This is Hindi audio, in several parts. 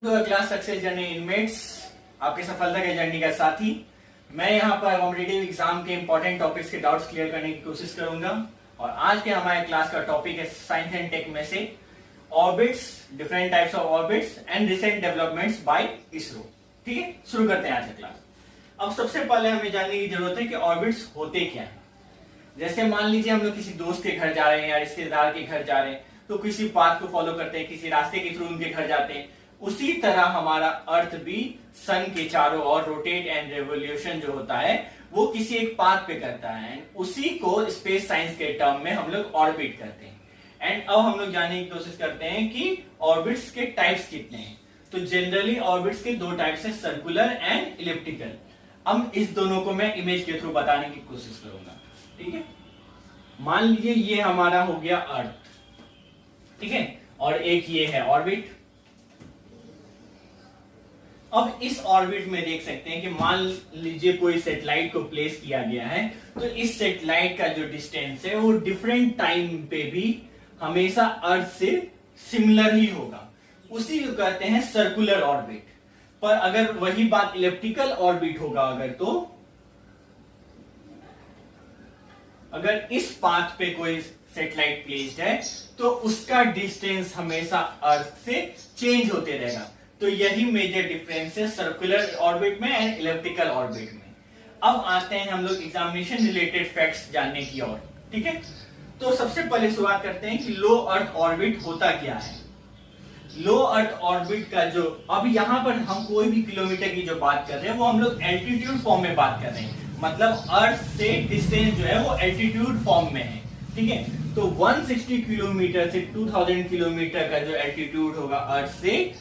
क्लास सक्सेस जर्नी इनमेट्स आपके सफलता के जर्नी का साथी। मैं यहाँ पर कॉम्पिटिटिव एग्जाम के इंपॉर्टेंट टॉपिक्स के डाउट्स क्लियर करने की कोशिश करूंगा। और आज के हमारे क्लास का टॉपिक है साइंस एंड टेक में से orbits, different types of orbits and recent developments by ISRO. ठीक है, शुरू करते हैं आज का क्लास। अब सबसे पहले हमें जानने की जरूरत है कि ऑर्बिट्स होते क्या है। जैसे मान लीजिए हम लोग किसी दोस्त के घर जा रहे हैं या रिश्तेदार के घर जा रहे हैं, तो किसी पाथ को फॉलो करते हैं, किसी रास्ते के थ्रू उनके घर जाते हैं। उसी तरह हमारा अर्थ भी सन के चारों ओर रोटेट एंड रेवोल्यूशन जो होता है वो किसी एक पाथ पे करता है। उसी को स्पेस साइंस के टर्म में हम लोग ऑर्बिट करते हैं। एंड अब हम लोग जानने की कोशिश करते हैं कि ऑर्बिट्स के टाइप्स कितने हैं। तो जनरली ऑर्बिट्स के दो टाइप्स है, सर्कुलर एंड इलिप्टिकल। अब इस दोनों को मैं इमेज के थ्रू बताने की कोशिश करूंगा। ठीक है, मान लीजिए ये हमारा हो गया अर्थ, ठीक है, और एक ये है ऑर्बिट। अब इस ऑर्बिट में देख सकते हैं कि मान लीजिए कोई सैटेलाइट को प्लेस किया गया है, तो इस सैटेलाइट का जो डिस्टेंस है वो डिफरेंट टाइम पे भी हमेशा अर्थ से सिमिलर ही होगा। उसी को कहते हैं सर्कुलर ऑर्बिट। पर अगर वही बात इलिप्टिकल ऑर्बिट होगा अगर इस पाथ पे कोई सैटेलाइट प्लेस्ड है तो उसका डिस्टेंस हमेशा अर्थ से चेंज होते रहेगा। तो यही मेजर डिफरेंस है सर्कुलर ऑर्बिट में एंड इलिप्टिकल ऑर्बिट में। अब आते हैं हम लोग एग्जामिनेशन रिलेटेड फैक्ट्स जानने की ओर। ठीक है, तो सबसे पहले शुरुआत करते हैं कि लो अर्थ ऑर्बिट होता क्या है। लो अर्थ ऑर्बिट का जो अब यहाँ पर हम कोई भी किलोमीटर की जो बात कर रहे हैं वो हम लोग एल्टीट्यूड फॉर्म में बात कर रहे हैं। मतलब अर्थ से डिस्टेंस जो है वो एल्टीट्यूड फॉर्म में है। ठीक है, तो 160 किलोमीटर से 2000 किलोमीटर का जो एल्टीट्यूड होगा अर्थ से,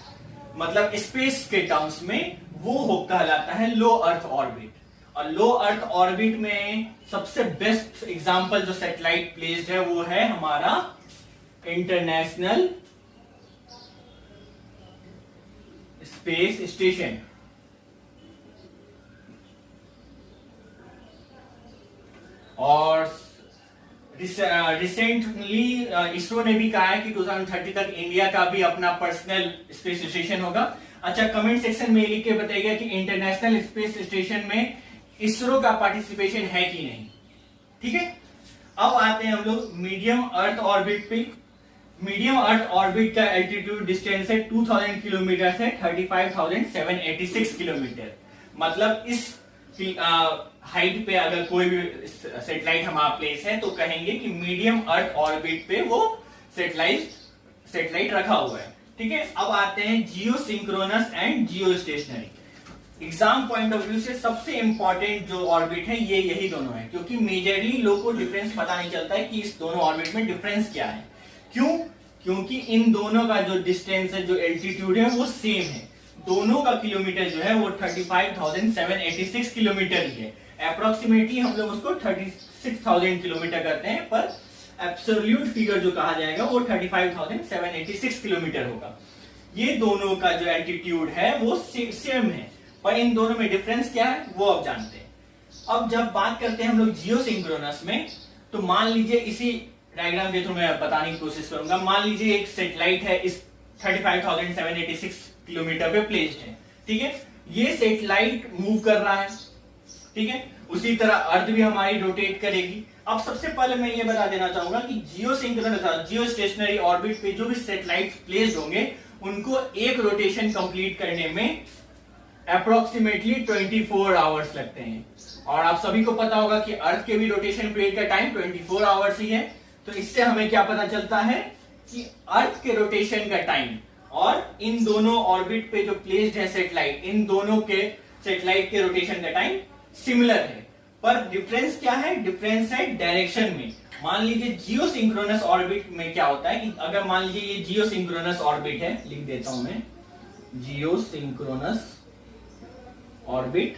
मतलब स्पेस के टर्म्स में, वो कहलाता है लो अर्थ ऑर्बिट। और लो अर्थ ऑर्बिट में सबसे बेस्ट एग्जांपल जो सैटेलाइट प्लेस्ड है वो है हमारा इंटरनेशनल स्पेस स्टेशन। और रिसेंटली इसरो ने भी कहा है कि 2030 तक इंडिया का भी अपना पर्सनल स्पेस स्टेशन होगा। अच्छा, कमेंट सेक्शन में लिख के बताइएगा कि इंटरनेशनल स्पेस स्टेशन में इसरो का पार्टिसिपेशन है कि नहीं। ठीक है, अब आते हैं हम लोग मीडियम अर्थ ऑर्बिट पे। मीडियम अर्थ ऑर्बिट का एल्टीट्यूड डिस्टेंस है 2000 किलोमीटर से 35,786 किलोमीटर। मतलब इस हाइट पे अगर कोई भी सैटेलाइट हमारा प्लेस है तो कहेंगे कि मीडियम अर्थ ऑर्बिट पे वो सैटेलाइट रखा हुआ है। ठीक है, अब आते हैं geosynchronous and geostationary. Exam point of view से सबसे इंपॉर्टेंट जो ऑर्बिट है ये यही दोनों है, क्योंकि मेजरली लोग को डिफरेंस पता नहीं चलता है कि इस दोनों ऑर्बिट में डिफरेंस क्या है। क्यों? क्योंकि इन दोनों का जो डिस्टेंस है, जो एल्टीट्यूड है वो सेम है। दोनों का किलोमीटर जो है वो 35,786 किलोमीटर ही है। अप्रोक्सीमेटली हम लोग उसको 36,000 किलोमीटर करते हैं, पर एब्सोल्यूट फिगर जो कहा जाएगा वो 35,786 किलोमीटर होगा। ये दोनों का जो एल्टीट्यूड है वो सेम है, पर इन दोनों में डिफरेंस क्या है वो अब जानते हैं। अब जब बात करते हैं हम लोग जियो सिंक्रोनस में, तो मान लीजिए इसी डायग्राम के थ्रू मैं बताने की कोशिश करूंगा। मान लीजिए एक सैटेलाइट है, इस 35,786 किलोमीटर पे प्लेस्ड है। ठीक है, ये सैटेलाइट मूव कर रहा है। ठीक है, उसी तरह अर्थ भी हमारी रोटेट करेगी। अब सबसे पहले मैं ये बता देना चाहूंगा कि जियो सिंक्रोनस, जियो स्टेशनरी ऑर्बिट पे जो भी सैटेलाइट प्लेस्ड होंगे उनको एक रोटेशन कंप्लीट करने में अप्रोक्सीमेटली 24 आवर्स लगते हैं। और आप सभी को पता होगा कि अर्थ के भी रोटेशन पीरियड का टाइम 24 आवर्स ही है। तो इससे हमें क्या पता चलता है कि अर्थ के रोटेशन का टाइम और इन दोनों ऑर्बिट पे जो प्लेस्ड है सैटेलाइट, इन दोनों के सैटेलाइट के रोटेशन का टाइम सिमिलर है। पर डिफरेंस क्या है? डिफरेंस है डायरेक्शन में। मान लीजिए जियो सिंक्रोनस ऑर्बिट में क्या होता है कि अगर मान लीजिए ये जियो सिंक्रोनस ऑर्बिट है, लिख देता हूं मैं, जियो सिंक्रोनस ऑर्बिट।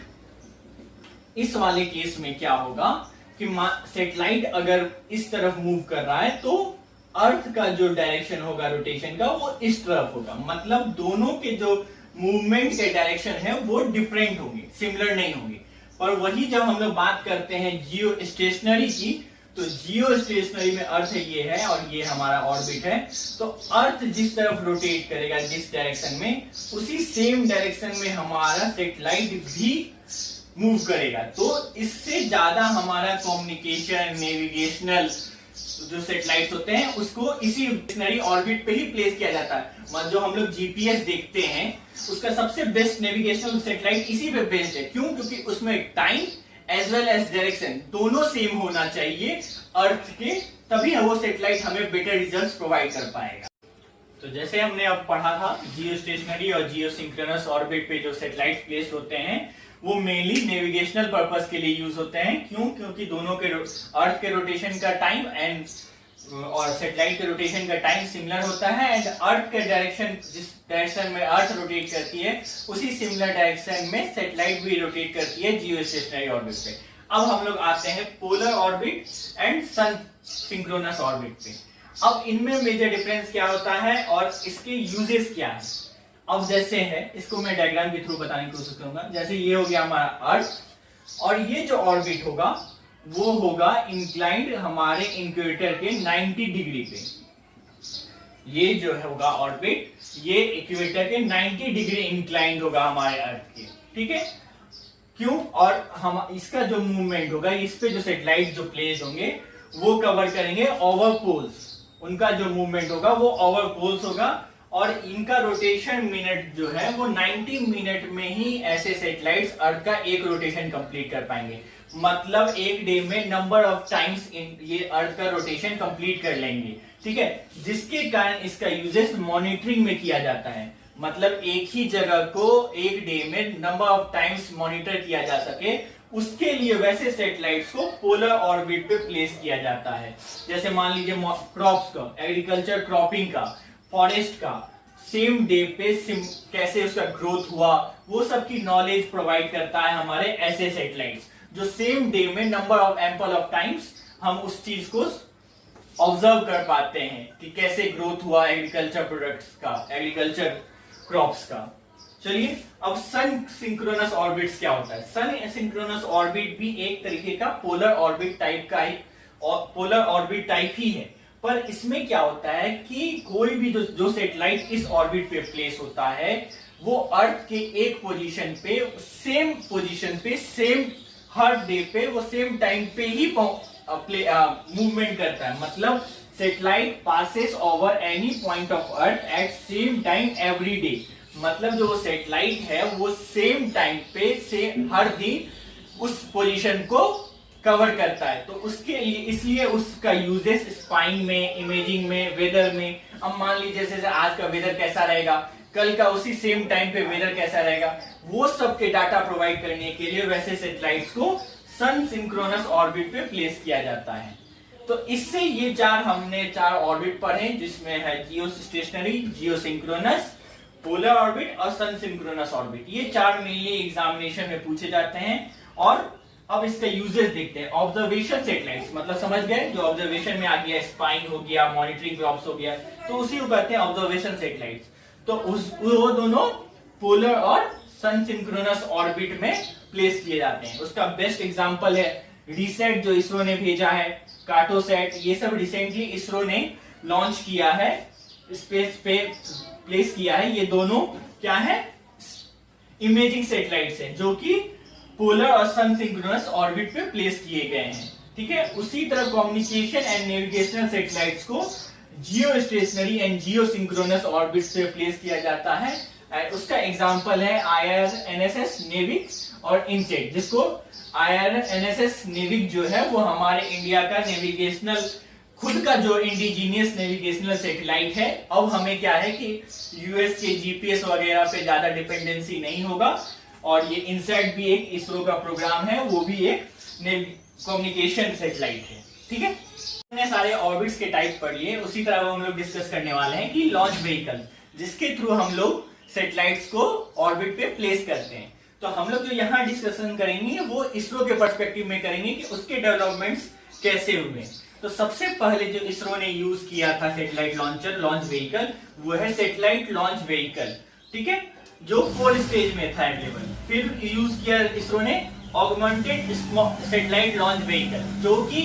इस वाले केस में क्या होगा कि सैटेलाइट अगर इस तरफ मूव कर रहा है तो अर्थ का जो डायरेक्शन होगा रोटेशन का वो इस तरफ होगा। मतलब दोनों के जो मूवमेंट के डायरेक्शन है वो डिफरेंट होंगे, सिमिलर नहीं होंगे। पर वही जब हम लोग बात करते हैं जियो स्टेशनरी की, तो जियो स्टेशनरी में अर्थ ये है और ये हमारा ऑर्बिट है। तो अर्थ जिस तरफ रोटेट करेगा जिस डायरेक्शन में, उसी सेम डायरेक्शन में हमारा सैटेलाइट भी मूव करेगा। तो इससे ज्यादा हमारा कम्युनिकेशन, नेविगेशनल जो सैटेलाइट्स होते हैं उसको इसी स्टेशनरी ऑर्बिट पे ही प्लेस किया जाता है। जो हम लोग जीपीएस देखते हैं उसका सबसे बेस्ट नेविगेशनल सैटेलाइट इसी पे बेस्ड है। क्यों? क्योंकि उसमें time as well as direction दोनों सेम होना चाहिए अर्थ के, तभी वो सैटेलाइट हमें बेटर रिजल्ट्स प्रोवाइड कर पाएगा। तो जैसे हमने अब पढ़ा था, जियो स्टेशनरी और जियो सिंक्रोनस ऑर्बिट पे जो सैटेलाइट प्लेस होते हैं वो मेनली नेविगेशनल पर्पस के लिए यूज होते हैं। क्यों? क्योंकि दोनों के अर्थ के रोटेशन का टाइम एंड और सैटेलाइट के रोटेशन का टाइम सिमिलर होता है एंड अर्थ के डायरेक्शन, जिस डायरेक्शन में अर्थ रोटेट करती है उसी सिमिलर डायरेक्शन में सैटेलाइट भी रोटेट करती है जियो स्टेशनरी ऑर्बिट पे। अब हम लोग आते हैं polar orbit and sun synchronous orbit पे। अब इनमें मेजर डिफरेंस क्या होता है और इसके यूजेस क्या है। अब जैसे है, इसको मैं डायग्राम के थ्रू बताने की कोशिश करूंगा। जैसे ये हो गया हमारा अर्थ और ये जो ऑर्बिट होगा वो होगा इंक्लाइंड हमारे इक्वेटर के 90 डिग्री पे। ये जो होगा ऑर्बिट, ये इक्वेटर के 90 डिग्री इंक्लाइंड होगा हमारे अर्थ के, ठीक है। क्यों? और हम इसका जो मूवमेंट होगा, इस पे जो सैटेलाइट जो प्लेस होंगे वो कवर करेंगे ओवर पोल्स। उनका जो मूवमेंट होगा वो ओवर पोल्स होगा और इनका रोटेशन मिनट जो है वो 90 मिनट में ही ऐसे सैटेलाइट्स अर्थ का एक रोटेशन कंप्लीट कर पाएंगे। मतलब एक डे में नंबर ऑफ टाइम्स ये अर्थ का रोटेशन कंप्लीट कर लेंगे, ठीक है। जिसके कारण इसका यूजेस मॉनिटरिंग में किया जाता है। मतलब एक ही जगह को एक डे में नंबर ऑफ टाइम्स मॉनिटर किया जा सके, उसके लिए वैसे सैटेलाइट्स को पोलर ऑर्बिट पे प्लेस किया जाता है। जैसे मान लीजिए क्रॉप्स का, एग्रीकल्चर क्रॉपिंग का, फॉरेस्ट का सेम डे पे कैसे उसका ग्रोथ हुआ, वो सब की नॉलेज प्रोवाइड करता है हमारे ऐसे सैटेलाइट्स, जो सेम डे में number of ample of times हम उस चीज को ऑब्जर्व कर पाते हैं कि कैसे ग्रोथ हुआ एग्रीकल्चर प्रोडक्ट्स का, एग्रीकल्चर क्रॉप्स का। चलिए, अब सन सिंक्रोनस ऑर्बिट्स क्या होता है। सन सिंक्रोनस ऑर्बिट भी एक तरीके का पोलर ऑर्बिट टाइप का ही, पोलर ऑर्बिट टाइप ही है। पर इसमें क्या होता है कि कोई भी जो सैटेलाइट इस ऑर्बिट पे प्लेस होता है वो अर्थ के एक पोजीशन पे, सेम पोजीशन पे, सेम हर डे पे, वो सेम टाइम पे ही मूवमेंट करता है। मतलब satellite passes over any point of earth at same time every day. मतलब जो सैटेलाइट है वो सेम टाइम पे से हर दिन उस पोजीशन को कवर करता है। तो उसके लिए, इसलिए उसका यूजेस स्पाइंग में, इमेजिंग में, वेदर में। अब मान लीजिए जैसे आज का वेदर कैसा रहेगा, कल का उसी सेम टाइम पे वेदर कैसा रहेगा, वो सब के डाटा प्रोवाइड करने के लिए वैसे सैटेलाइट्स को सन सिंक्रोनस ऑर्बिट पे प्लेस किया जाता है। तो इससे ये हमने चार ऑर्बिट पढ़े, जिसमें है जियो स्टेशनरी, जियो सिंक्रोनस, पोलर ऑर्बिट और सन सिंक्रोनस ऑर्बिट। ये चार मेनली एग्जामिनेशन में पूछे जाते हैं। और अब इसका यूजेस देखते हैं। ऑब्जर्वेशन सैटेलाइट्स, मतलब समझ गए, जो ऑब्जर्वेशन में आ गया, स्पाइंग हो गया, मॉनिटरिंग क्रॉप्स हो गया, तो उसी को कहते हैं ऑब्जर्वेशन सैटेलाइट्स। तो वो दोनों पोलर और सन सिंक्रोनस ऑर्बिट में प्लेस किए जाते हैं। उसका बेस्ट एग्जांपल है रिसेट, जो इसरो ने भेजा है, कार्टोसैट, ये सब रिसेंटली इसरो ने लॉन्च किया है, स्पेस पे प्लेस किया है। ये दोनों क्या है, इमेजिंग सैटेलाइट्स हैं, जो कि पोलर और सन सिंक्रोनस ऑर्बिट पे प्लेस किए गए हैं, ठीक है। उसी तरह कम्युनिकेशन एंड नेविगेशनल सैटेलाइट्स को जियो stationery and Jio synchronous orbit पे प्लेस किया जाता है। उसका एग्जांपल है IRNSS नेविक और इनसेट, जिसको IRNSS नेविक जो है वो हमारे इंडिया का नेविगेशनल, खुद का जो इंडिजीनियस नेविगेशनल सैटेलाइट है। अब हमें क्या है कि यूएस के जीपीएस वगैरह पे ज्यादा डिपेंडेंसी नहीं होगा। और ये इनसेट भी एक इसरो का प्रोग्राम है, वो भी एक कम्युनिकेशन सैटेलाइट है, ठीक है। हमने सारे ऑर्बिट्स के टाइप पढ़ लिए। उसी तरह हम लोग डिस्कस करने वाले हैं कि लॉन्च व्हीकल, जिसके थ्रू हम लोग सैटेलाइट्स को ऑर्बिट पे प्लेस करते हैं। तो हम लोग जो यहाँ डिस्कशन करेंगे वो इसरो के पर्सपेक्टिव में करेंगे कि उसके डेवलपमेंट्स कैसे हुए। तो सबसे पहले जो इसरो ने यूज किया था सैटेलाइट लॉन्चर, लॉन्च व्हीकल, वो है सैटेलाइट लॉन्च व्हीकल, ठीक है, जो 4 स्टेज में था अवेलेबल। फिर यूज किया इसरो ने ऑगमेंटेड सैटेलाइट लॉन्च व्हीकल, जो कि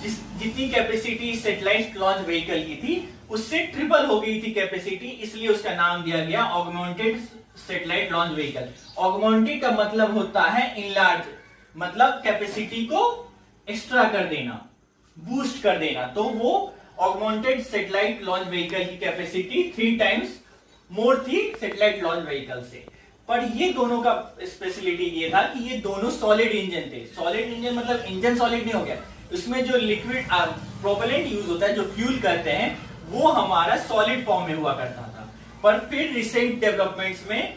जितनी कैपेसिटी सैटेलाइट लॉन्च व्हीकल की थी उससे ट्रिपल हो गई थी कैपेसिटी, इसलिए उसका नाम दिया गया augmented satellite launch vehicle. Augmented का मतलब होता है इनलार्ज, मतलब कैपेसिटी को एक्स्ट्रा कर देना, बूस्ट कर देना। तो वो ऑगमेंटेड सैटेलाइट लॉन्च व्हीकल की कैपेसिटी 3 टाइम्स मोर थी सैटेलाइट लॉन्च व्हीकल से। पर ये दोनों का स्पेशलिटी ये था कि ये दोनों सॉलिड इंजन थे। सॉलिड इंजन मतलब इंजन सॉलिड नहीं हो गया, उसमें जो लिक्विड प्रोपेलेंट यूज होता है, जो फ्यूल करते हैं, वो हमारा सॉलिड फॉर्म में हुआ करता था। पर फिर रिसेंट डेवलपमेंट्स में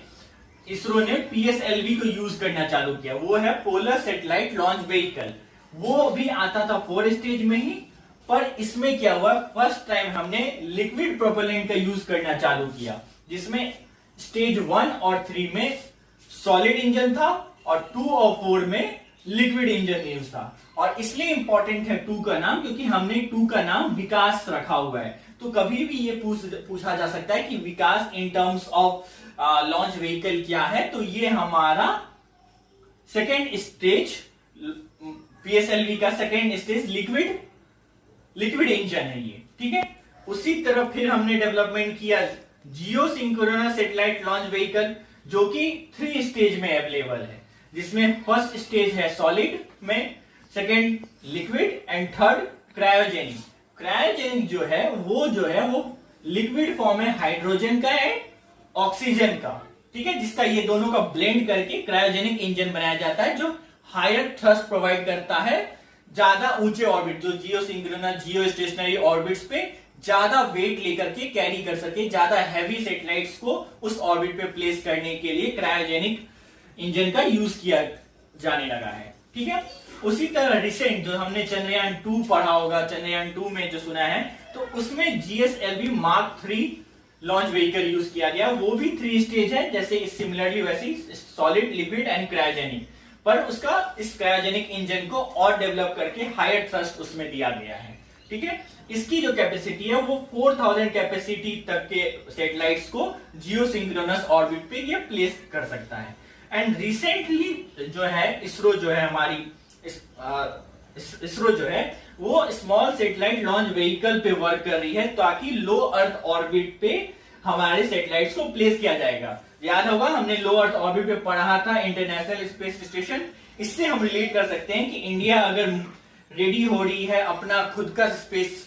इसरो ने PSLV को यूज करना चालू किया, वो है पोलर सैटेलाइट लॉन्च व्हीकल। वो भी आता था 4 स्टेज में ही, पर इसमें क्या हुआ, फर्स्ट टाइम हमने लिक्विड प्रोपेलेंट का यूज करना चालू किया, जिसमें स्टेज 1 और 3 में सॉलिड इंजन था और 2 और 4 में लिक्विड इंजन यूज था। और इसलिए इंपॉर्टेंट है 2 का नाम, क्योंकि हमने 2 का नाम विकास रखा हुआ है। तो कभी भी ये पूछा जा सकता है कि Vikas in terms of launch vehicle क्या है, तो ये हमारा सेकेंड स्टेज, PSLV का सेकेंड स्टेज लिक्विड इंजन है ये, ठीक है। उसी तरह फिर हमने डेवलपमेंट किया जियो सिंक्रोनस सैटेलाइट लॉन्च व्हीकल, जो कि 3 स्टेज में अवेलेबल है, जिसमें फर्स्ट स्टेज है सॉलिड में, second liquid and third cryogenic. Cryogenic जो है वो लिक्विड फॉर्म है हाइड्रोजन का एंड ऑक्सीजन का, ठीक है, जिसका ये दोनों का ब्लेंड करके क्रायोजेनिक इंजन बनाया जाता है, जो हायर थ्रस्ट प्रोवाइड करता है, ज्यादा ऊंचे ऑर्बिट, जो जियो सिंक्रोनस जियो स्टेशनरी ऑर्बिट्स पे ज्यादा वेट लेकर के कैरी कर सके, ज्यादा हैवी सैटेलाइट्स को उस ऑर्बिट पे प्लेस करने के लिए क्रायोजेनिक इंजन का यूज किया जाने लगा है, ठीक है। उसी तरह रिसेंट जो हमने चंद्रयान 2 पढ़ा होगा, चंद्रयान 2 में जो सुना है, तो उसमें GSLV Mark 3 launch vehicle use किया गया। वो भी 3 स्टेज है, जैसे सिमिलरली वैसे सॉलिड, लिक्विड एंड क्रायोजेनिक, पर उसका इस क्रायोजेनिक इंजन को और डेवलप करके हायर थ्रस्ट उसमें दिया गया है, ठीक है। इसकी जो कैपेसिटी है वो 4000 कैपेसिटी तक के सैटेलाइट्स को जियो सिंक्रोनस ऑर्बिट पे ये प्लेस कर सकता है। एंड रिसेंटली जो है इसरो जो है हमारी इसरो जो है वो स्मॉल सैटेलाइट लॉन्च व्हीकल पे वर्क कर रही है, ताकि लो अर्थ ऑर्बिट पे हमारे सैटेलाइट्स को प्लेस किया जाएगा। याद होगा हमने लो अर्थ ऑर्बिट पे पढ़ा था इंटरनेशनल स्पेस स्टेशन। इससे हम रिलेट कर सकते हैं कि इंडिया अगर रेडी हो रही है अपना खुद का स्पेस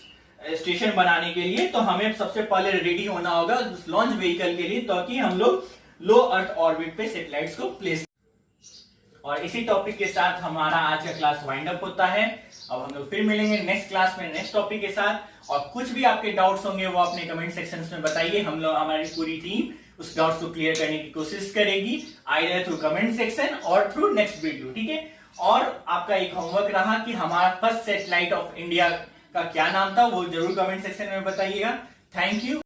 स्टेशन बनाने के लिए, तो हमें सबसे पहले रेडी होना होगा उस लॉन्च व्हीकल के लिए, ताकि हम लोग लो अर्थ ऑर्बिट पे सैटेलाइट्स को प्लेस। और इसी टॉपिक के साथ हमारा आज का क्लास वाइंड अप होता है। अब हम लोग फिर मिलेंगे नेक्स्ट क्लास में नेक्स्ट टॉपिक के साथ। और कुछ भी आपके डाउट्स होंगे वो अपने कमेंट सेक्शन में बताइए, हम लोग हमारी पूरी टीम उस डाउट्स को क्लियर करने की कोशिश करेगी, आइदर थ्रू कमेंट सेक्शन और थ्रू नेक्स्ट वीडियो, ठीक है। और आपका एक होमवर्क रहा कि हमारा फर्स्ट सैटेलाइट ऑफ इंडिया का क्या नाम था, वो जरूर कमेंट सेक्शन में बताइएगा। Thank you.